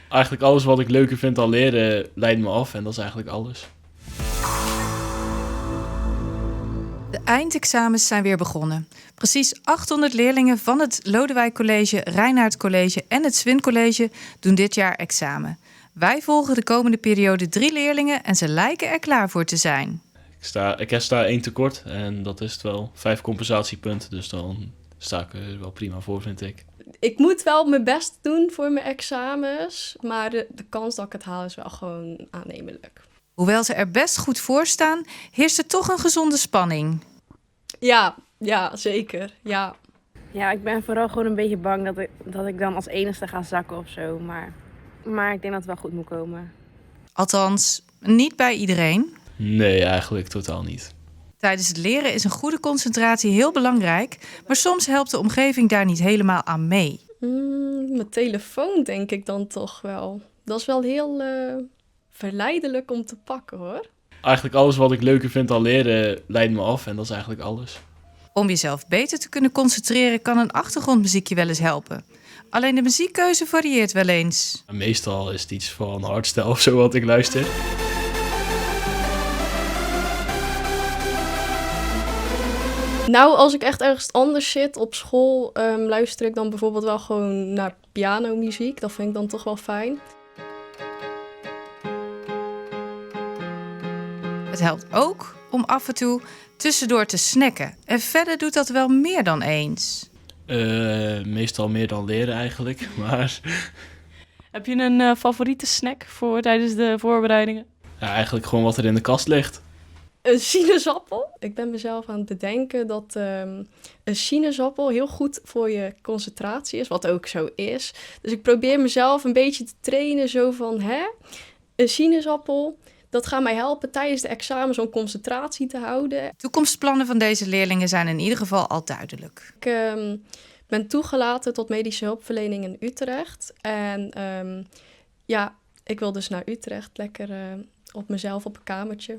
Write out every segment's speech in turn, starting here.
Eigenlijk alles wat ik leuker vind dan leren leidt me af en dat is eigenlijk alles. De eindexamens zijn weer begonnen. Precies 800 leerlingen van het Lodewijk College, Reinaert College en het Swin College doen dit jaar examen. Wij volgen de komende periode 3 leerlingen en ze lijken er klaar voor te zijn. Ik sta 1 tekort en dat is het wel. 5 compensatiepunten, dus dan sta ik er wel prima voor, vind ik. Ik moet wel mijn best doen voor mijn examens, maar de kans dat ik het haal is wel gewoon aannemelijk. Hoewel ze er best goed voor staan, heerst er toch een gezonde spanning. Ja, zeker. Ja. Ja, ik ben vooral gewoon een beetje bang dat ik dan als enigste ga zakken of zo. Maar ik denk dat het wel goed moet komen. Althans, niet bij iedereen. Nee, eigenlijk totaal niet. Tijdens het leren is een goede concentratie heel belangrijk, maar soms helpt de omgeving daar niet helemaal aan mee. Mijn telefoon denk ik dan toch wel. Dat is wel heel verleidelijk om te pakken, hoor. Eigenlijk alles wat ik leuker vind dan leren leidt me af en dat is eigenlijk alles. Om jezelf beter te kunnen concentreren kan een achtergrondmuziekje wel eens helpen. Alleen de muziekkeuze varieert wel eens. Meestal is het iets van hardstyle of zo wat ik luister. Nou, als ik echt ergens anders zit op school, luister ik dan bijvoorbeeld wel gewoon naar pianomuziek. Dat vind ik dan toch wel fijn. Het helpt ook om af en toe tussendoor te snacken. En verder doet dat wel meer dan eens. Meestal meer dan leren eigenlijk, maar Heb je een favoriete snack voor tijdens de voorbereidingen? ja, eigenlijk gewoon wat er in de kast ligt. Een sinaasappel. Ik ben mezelf aan het bedenken dat een sinaasappel heel goed voor je concentratie is, wat ook zo is. Dus ik probeer mezelf een beetje te trainen zo van, een sinaasappel, dat gaat mij helpen tijdens de examens om concentratie te houden. Toekomstplannen van deze leerlingen zijn in ieder geval al duidelijk. Ik ben toegelaten tot medische hulpverlening in Utrecht. En ik wil dus naar Utrecht, lekker op mezelf op een kamertje.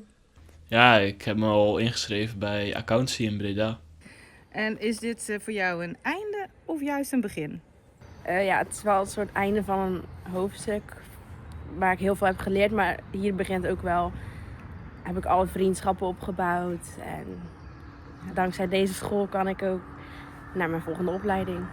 Ja, ik heb me al ingeschreven bij accountancy in Breda. En is dit voor jou een einde of juist een begin? Ja, het is wel een soort einde van een hoofdstuk waar ik heel veel heb geleerd. Maar hier begint ook wel, heb ik alle vriendschappen opgebouwd. En dankzij deze school kan ik ook naar mijn volgende opleiding.